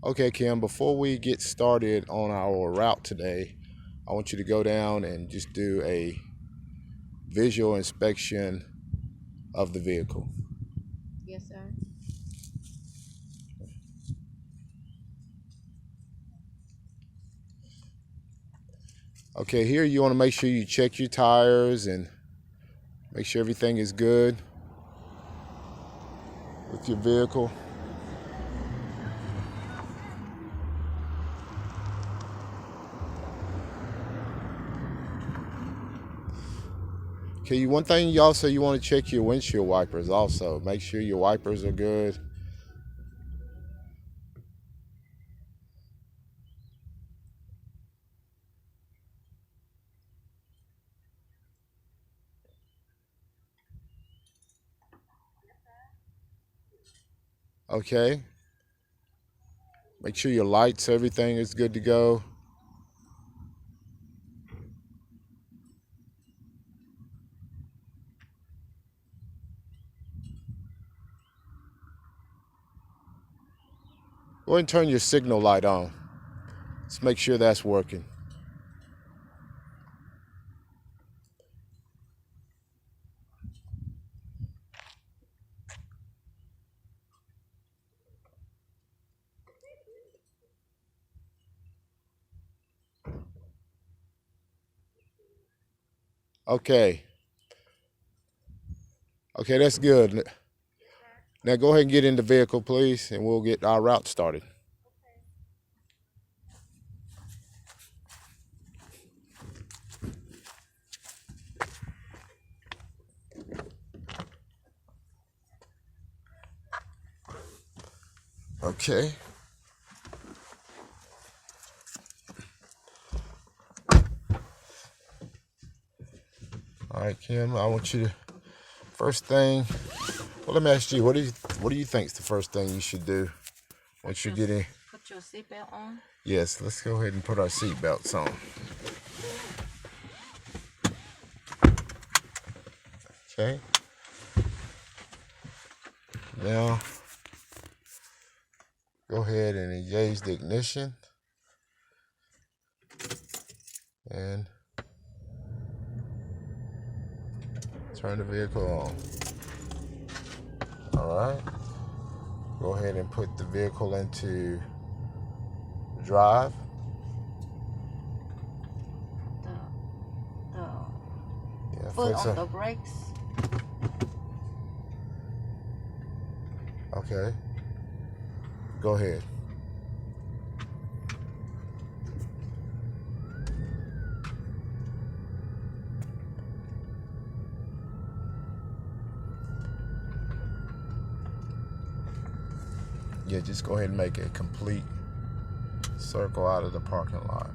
Okay, Kim, before we get started on our route today, I want you to go down and just do a visual inspection of the vehicle. Yes, sir. Okay, here you want to make sure you check your tires and make sure everything is good with your vehicle. Okay, one thing you also you want to check your windshield wipers also. Make sure your wipers are good. Okay, make sure your lights, everything is good to go. Go ahead and turn your signal light on. Let's make sure that's working. Okay. Okay, that's good. Now go ahead and get in the vehicle, please, and we'll get our route started. Okay. All right, Kim. I want you to first thing. Well, let me ask you. What do you think is the first thing you should do once you get in? Put your seatbelt on. Yes. Let's go ahead and put our seat belts on. Okay. Now go ahead and engage the ignition and turn the vehicle on. All right. Go ahead and put the vehicle into drive. The Yeah, foot on the brakes. Okay. Go ahead. Yeah, just go ahead and make a complete circle out of the parking lot.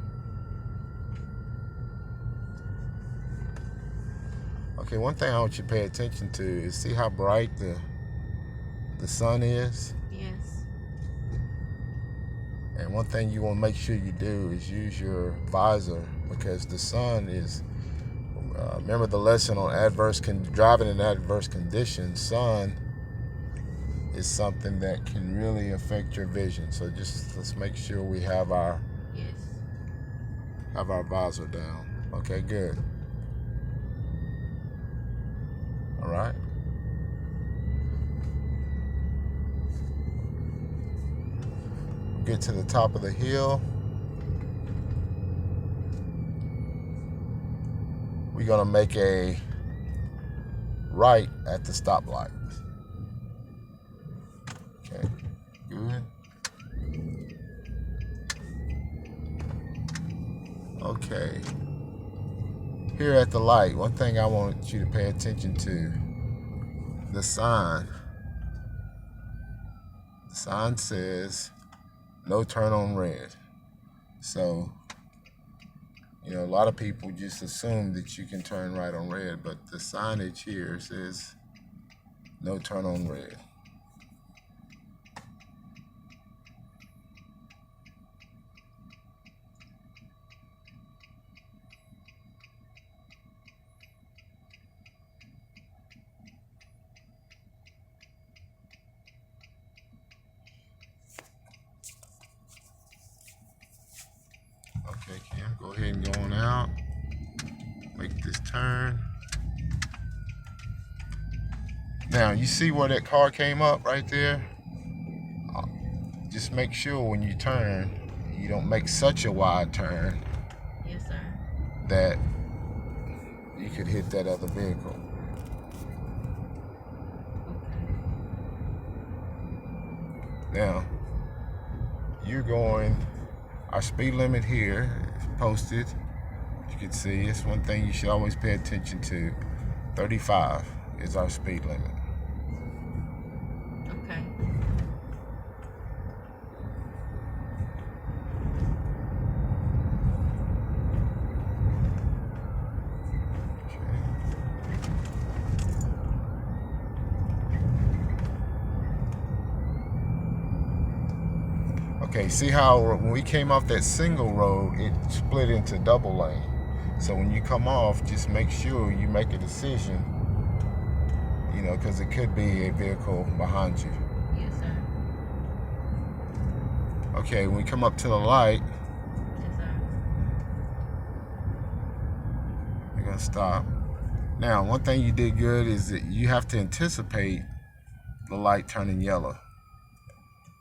Okay, one thing I want you to pay attention to is see how bright the sun is. Yes. And one thing you want to make sure you do is use your visor because the sun is. Remember the lesson on driving in adverse conditions. Sun is something that can really affect your vision. So just let's make sure we have our visor down. Okay, good. All right. Get to the top of the hill. We're gonna make a right at the stoplight. Okay, good. Okay. Here at the light, one thing I want you to pay attention to, the sign. The sign says no turn on red. So, a lot of people just assume that you can turn right on red, but the signage here says no turn on red. ahead and go on out. Make this turn. Now, you see where that car came up right there? Just make sure when you turn, you don't make such a wide turn. Yes, sir. That you could hit that other vehicle. Now, you're going, our speed limit here is posted. You can see it's one thing you should always pay attention to. 35 is our speed limit. Okay. Okay, see how when we came off that single road, it split into double lane. So when you come off, just make sure you make a decision, you know, because it could be a vehicle behind you. Yes, sir. Okay, when we come up to the light, Yes, sir. you're gonna stop. Now, one thing you did good is that you have to anticipate the light turning yellow.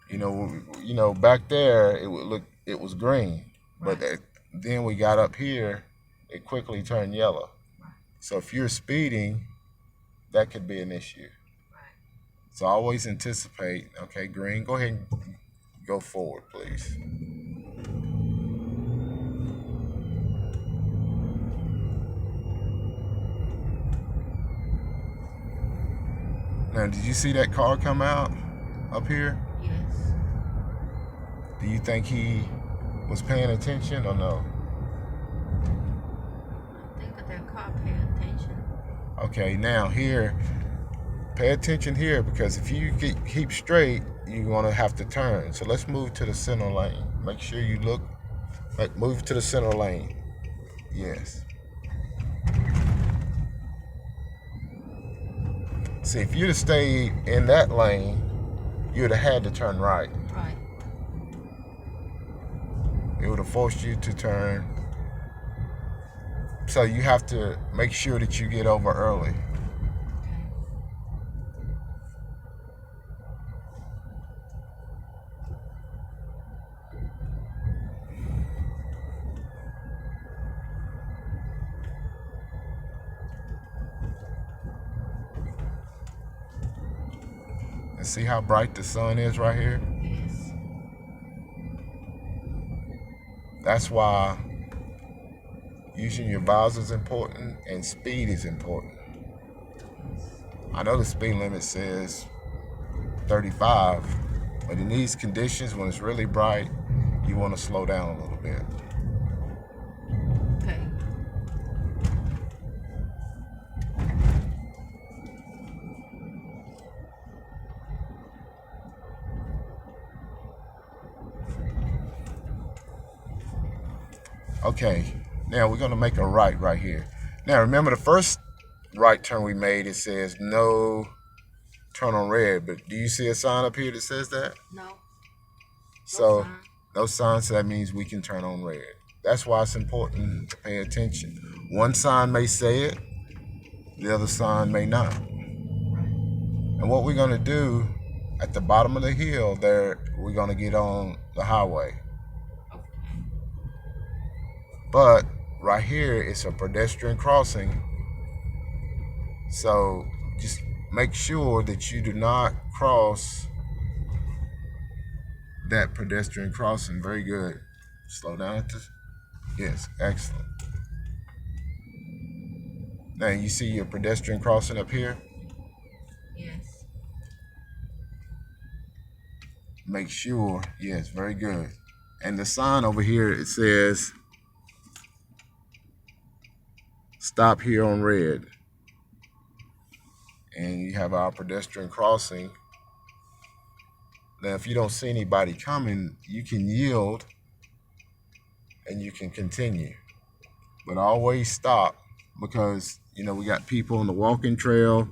You know, back there it was green, but then we got up here, it quickly turned yellow. So if you're speeding, that could be an issue. So always anticipate. Okay, green. Go ahead and go forward, please. Now, did you see that car come out up here? Yes. Do you think he was paying attention or no? I think that car pay attention. Okay, now here, pay attention here, because if you keep straight, you're gonna have to turn. So let's move to the center lane. Make sure you look, move to the center lane. Yes. See, if you'd have stayed in that lane, you'd have had to turn right. Right. It would have forced you to turn. So you have to make sure that you get over early. And see how bright the sun is right here? Yes. That's why using your visor is important and speed is important. I know the speed limit says 35, but in these conditions, when it's really bright, you want to slow down a little bit. Okay. Okay, now we're gonna make a right here. Now remember the first right turn we made, it says no turn on red, but do you see a sign up here that says that? No. So sign. no sign, so that means we can turn on red. That's why it's important to pay attention. One sign may say it, the other sign may not. And what we're gonna do at the bottom of the hill there, we're gonna get on the highway. But right here, it's a pedestrian crossing. So just make sure that you do not cross that pedestrian crossing. Very good. Slow down at this. Yes, excellent. Now you see your pedestrian crossing up here? Yes. Make sure, yes, very good. And the sign over here, it says, stop here on red. And you have our pedestrian crossing. Now, if you don't see anybody coming, you can yield and you can continue. But always stop, because, you know, we got people on the walking trail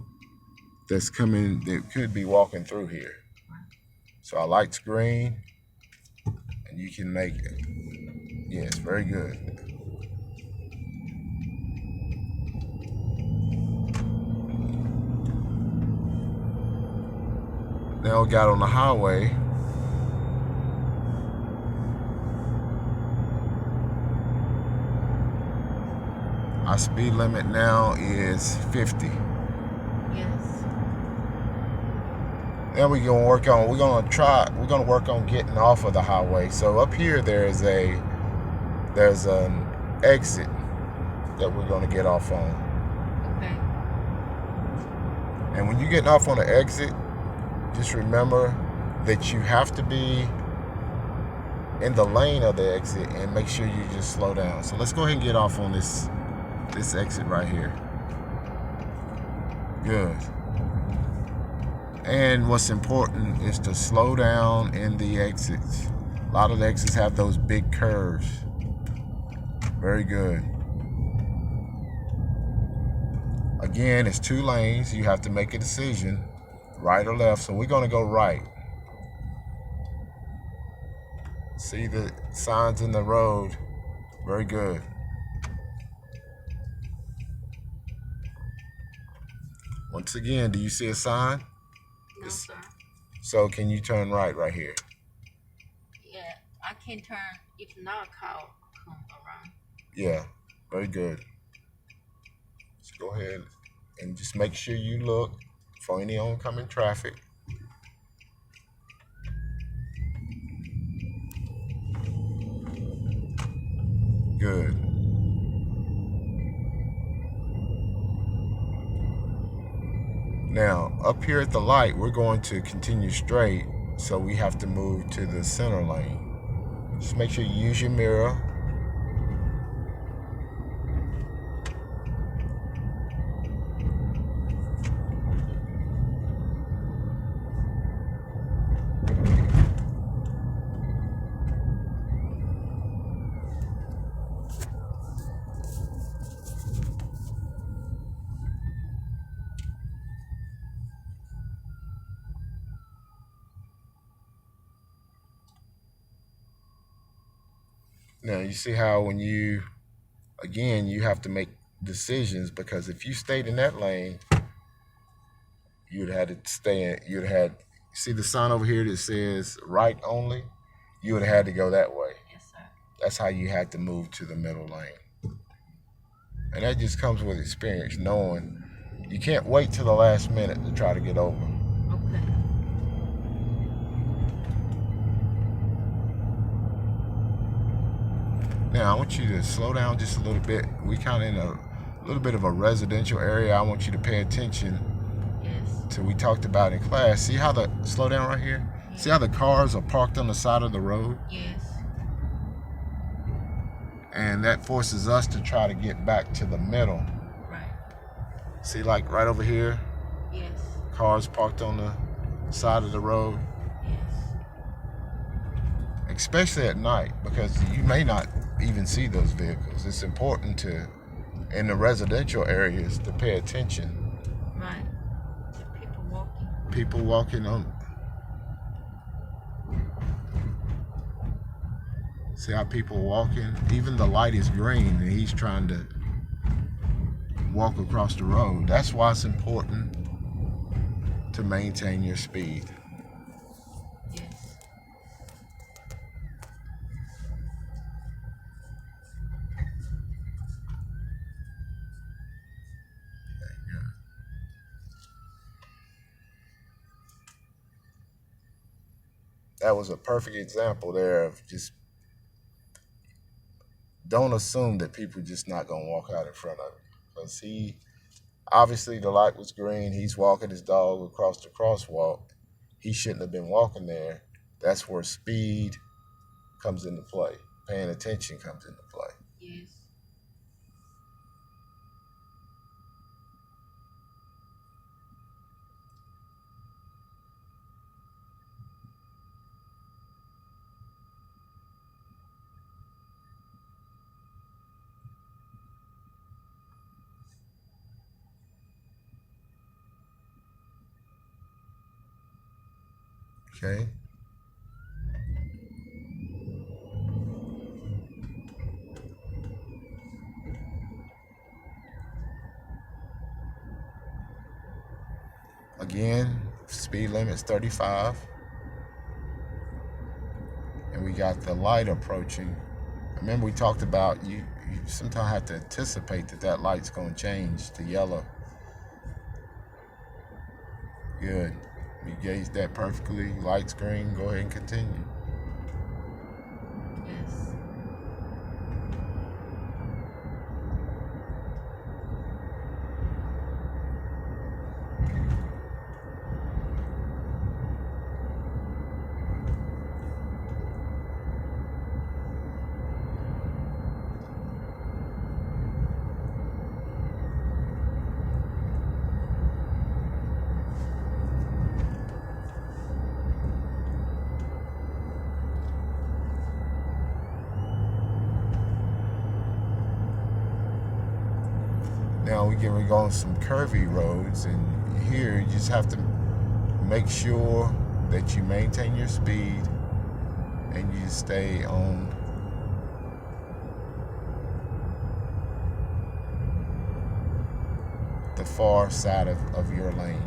that's coming, that could be walking through here. So our light's green and you can make it. Yes, very good. Now we got on the highway. Our speed limit now is 50. Yes. Then we're gonna work on getting off of the highway. So up here there's an exit that we're gonna get off on. Okay. And when you're getting off on the exit, just remember that you have to be in the lane of the exit and make sure you just slow down. So let's go ahead and get off on this exit right here. Good. And what's important is to slow down in the exits. A lot of the exits have those big curves. Very good. Again, it's 2 lanes. You have to make a decision, right or left. So we're going to go right. See the signs in the road. Very good. Once again, do you see a sign? No, sir. So can you turn right here? Yeah, I can turn if not a car come around. Yeah, very good. So go ahead and just make sure you look for any oncoming traffic. Good. Now, up here at the light, we're going to continue straight, so we have to move to the center lane. Just make sure you use your mirror. Now, you see how when you have to make decisions, because if you stayed in that lane, you'd had to stay in, see the sign over here that says right only? You would have had to go that way. Yes, sir. That's how you had to move to the middle lane. And that just comes with experience, knowing you can't wait till the last minute to try to get over. Okay. Now, I want you to slow down just a little bit. We kind of in a little bit of a residential area. I want you to pay attention Yes. to we talked about in class. See how slow down right here? Yes. See how the cars are parked on the side of the road? Yes. And that forces us to try to get back to the middle. Right. See, like right over here, Yes. cars parked on the side of the road. Yes. Especially at night, because you may not even see those vehicles. It's important to, in the residential areas, to pay attention. Right. People walking. People walking on. See how people walking? Even the light is green and he's trying to walk across the road. That's why it's important to maintain your speed. Yes. That was a perfect example there of just don't assume that people just not gonna walk out in front of you. Because obviously the light was green, he's walking his dog across the crosswalk. He shouldn't have been walking there. That's where speed comes into play. Paying attention comes into play. Yes. Okay? Again, speed limit's 35. And we got the light approaching. Remember we talked about you sometimes have to anticipate that light's going to change to yellow. Good. You gauged that perfectly. Light's green. Go ahead and continue. Yes. Now we go on some curvy roads, and here you just have to make sure that you maintain your speed and you stay on the far side of your lane.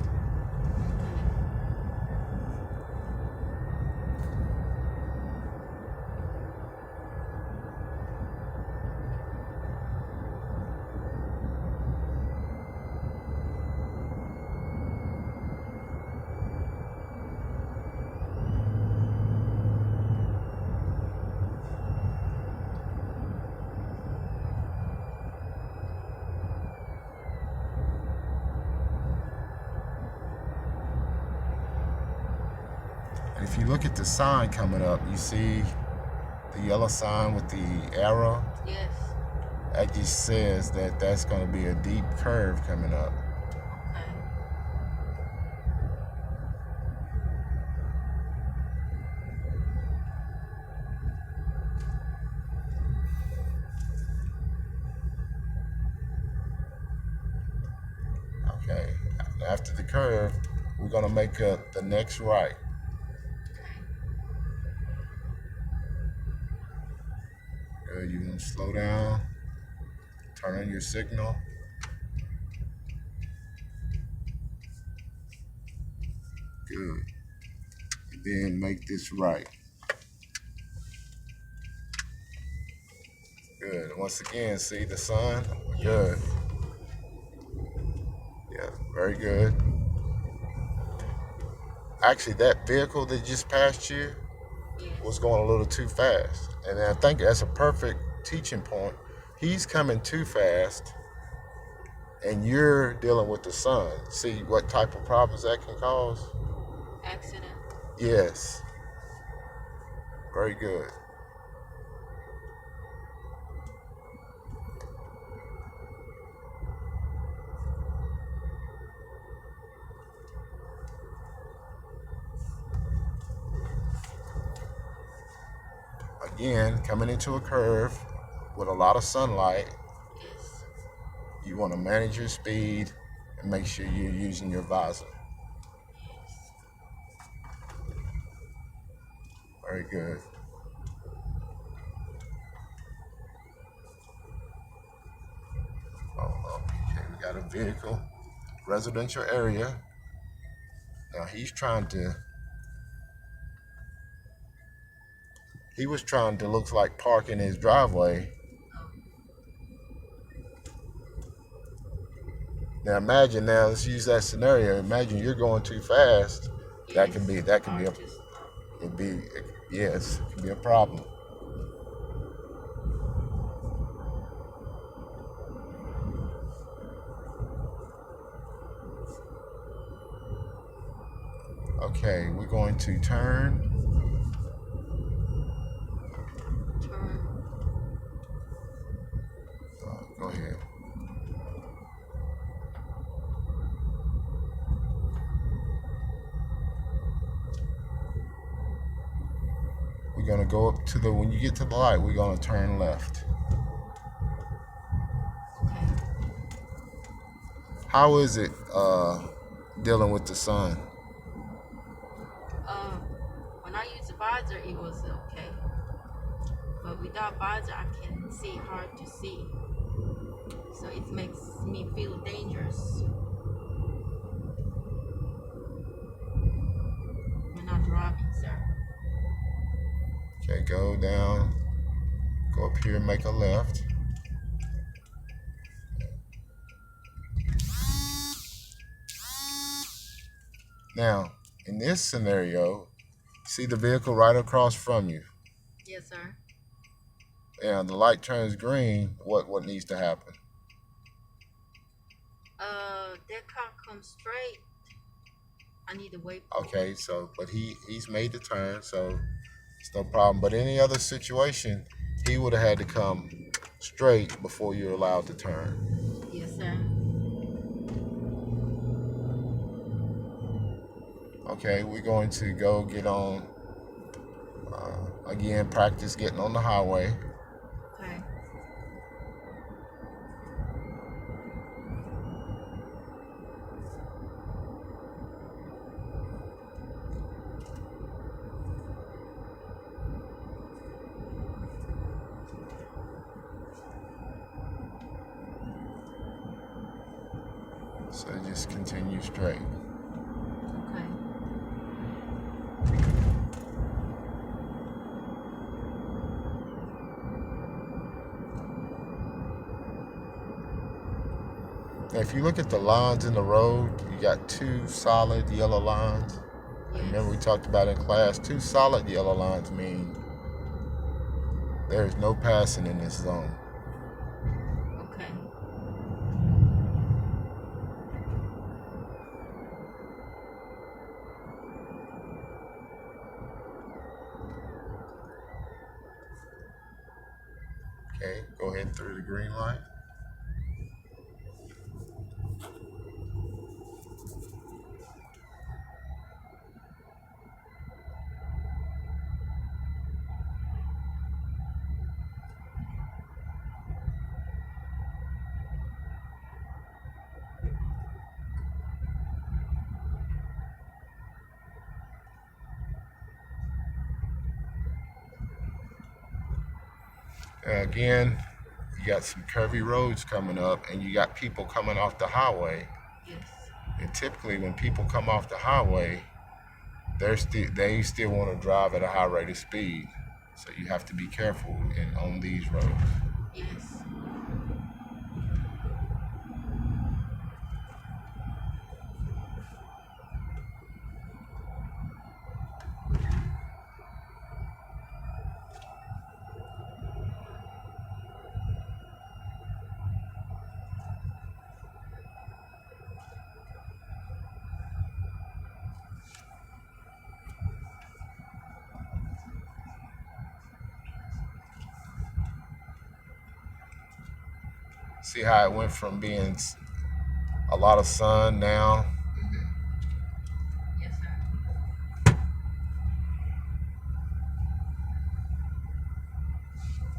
And if you look at the sign coming up, you see the yellow sign with the arrow. Yes. That just says that that's going to be a deep curve coming up. Okay. After the curve, we're going to make the next right. Good. You want to slow down, turn on your signal. Good. And then make this right. Good. Once again, see the sun? Good. Yeah, very good. Actually, that vehicle that just passed you was going a little too fast. And I think that's a perfect teaching point. He's coming too fast, and you're dealing with the sun. See what type of problems that can cause? Accident. Yes. Very good. Again, coming into a curve with a lot of sunlight, Yes. you want to manage your speed and make sure you're using your visor. Yes. Very good. Okay, we got a vehicle, residential area. Now he was trying to look like park in his driveway. Now imagine, let's use that scenario. Imagine you're going too fast. That can be yes, it can be a problem. Okay, we're going to turn. Go ahead. We're going to go up to when you get to the light, we're going to turn left. How is it dealing with the sun? When I use the visor, it was okay. But without visor, I can see hard to see. So it makes me feel dangerous. Okay, go down, go up here and make a left. Now, in this scenario, see the vehicle right across from you. Yes, sir. And the light turns green, what needs to happen? That car comes straight. I need to wait. Okay, so but he's made the turn, so it's no problem. But any other situation, he would have had to come straight before you're allowed to turn. Yes, sir. Okay, we're going to go get on, again, practice getting on the highway. Okay. So just continue straight. Okay. Now, if you look at the lines in the road, you got two solid yellow lines. Yes. Remember we talked about in class, two solid yellow lines mean there is no passing in this zone. Okay. Okay, go ahead through the green light. Again, you got some curvy roads coming up and you got people coming off the highway. Yes. And typically when people come off the highway, they still want to drive at a high rate of speed. So you have to be careful on these roads. Yes. See how it went from being a lot of sun now? Yes, sir.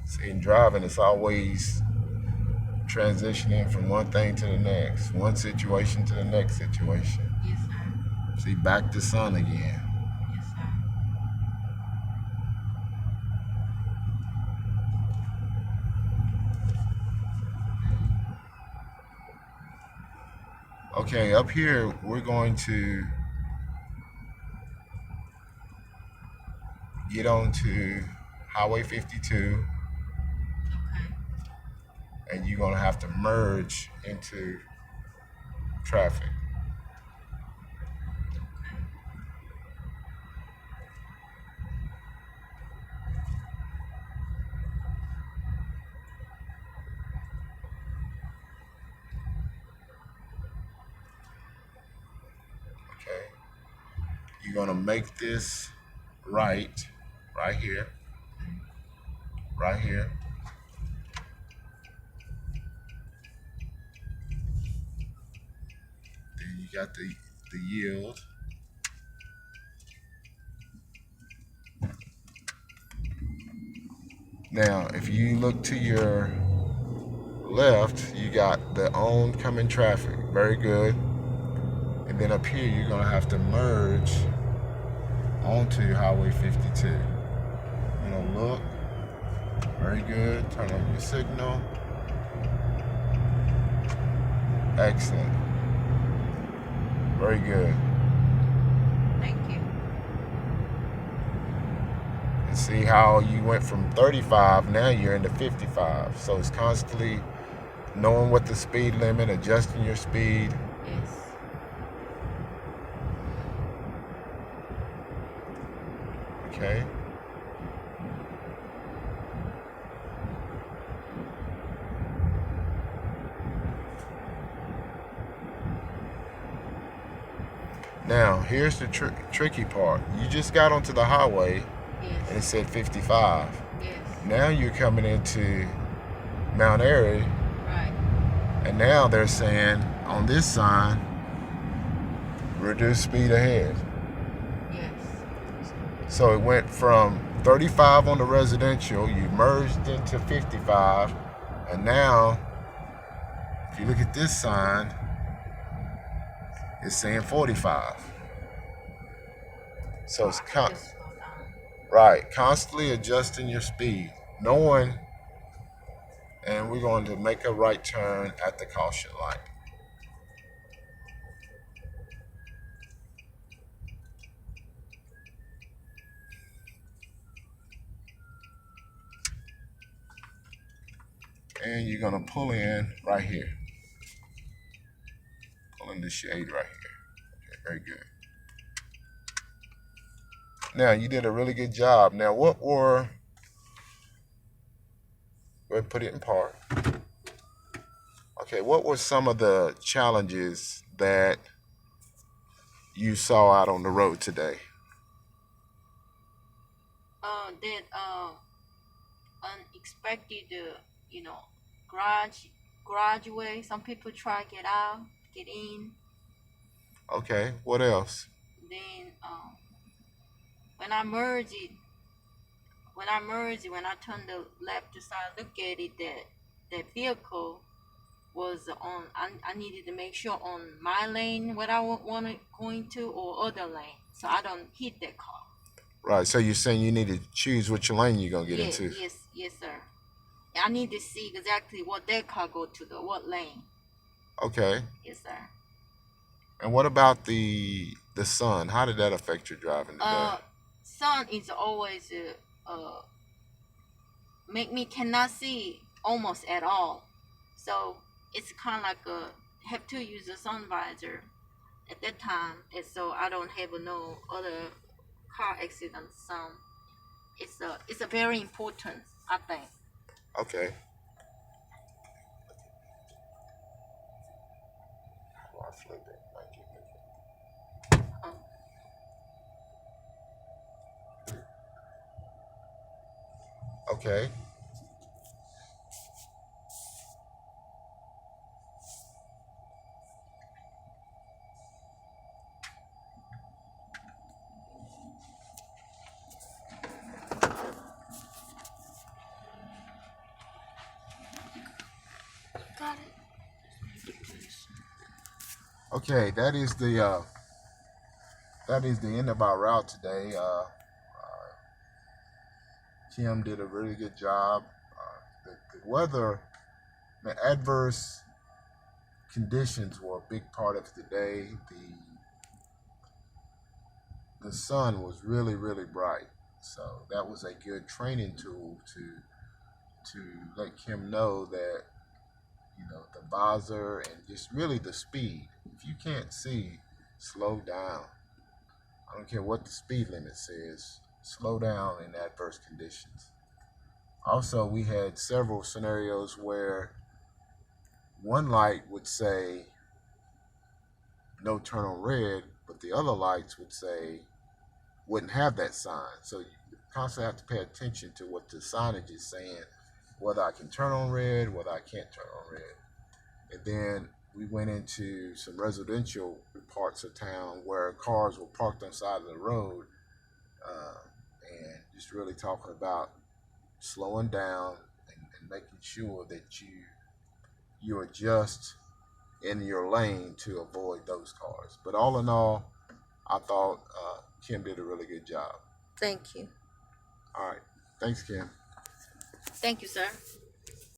See, in driving, it's always transitioning from one thing to the next, one situation to the next situation. Yes, sir. See, back to sun again. Yes, sir. Okay, up here, we're going to get onto Highway 52, Okay. and you're going to have to merge into traffic. Okay. You're going to make this right here, right here. Then you got the yield. Now, if you look to your left, you got the oncoming traffic. Very good. And then up here, you're going to have to merge onto Highway 52. You know, look. Very good. Turn on your signal. Excellent. Very good. Thank you. And see how you went from 35, now you're into 55. So it's constantly knowing what the speed limit, adjusting your speed. Yes. Okay. Now, here's the tricky part. You just got onto the highway Yes. and it said 55. Yes. Now you're coming into Mount Airy, Right. and now they're saying on this sign, reduce speed ahead. Yes. So it went from 35 on the residential, you merged into 55, and now, if you look at this sign, it's saying 45. So it's Just slow down. right, constantly adjusting your speed, knowing, and we're going to make a right turn at the caution light. And you're going to pull in right here. Pull in the shade right here. Okay, very good. Now, you did a really good job. Now, go ahead and put it in park. Okay, what were some of the challenges that you saw out on the road today? That unexpected, you know, garage way. Some people try get out, get in. Okay, what else? Then when I merge it, when I turn the left to side, look at it, that vehicle was on. I needed to make sure on my lane what I want to go into or other lane, so I don't hit that car. Right, so you're saying you need to choose which lane you're going to get into. Yes, sir. I need to see exactly what that car go to, what lane. Okay. Yes, sir. And what about the sun? How did that affect your driving today? Sun is always make me cannot see almost at all. So it's kind of like have to use a sun visor at that time, and so I don't have no other car accidents. It's a very important, I think. Okay. I'll flip it. Um, Okay. got it. Okay, that is the end of our route today. Kim did a really good job. The weather, the adverse conditions were a big part of today. The sun was really, really bright, so that was a good training tool to let Kim know that, you know, the visor and just really the speed. If you can't see, slow down. I don't care what the speed limit says, slow down in adverse conditions. Also, we had several scenarios where one light would say no turn on red, but the other lights wouldn't have that sign. So you constantly have to pay attention to what the signage is saying, whether I can turn on red, whether I can't turn on red. And then we went into some residential parts of town where cars were parked on the side of the road, and just really talking about slowing down and making sure that you adjust in your lane to avoid those cars. But all in all, I thought Kim did a really good job. Thank you. All right. Thanks, Kim. Thank you, sir.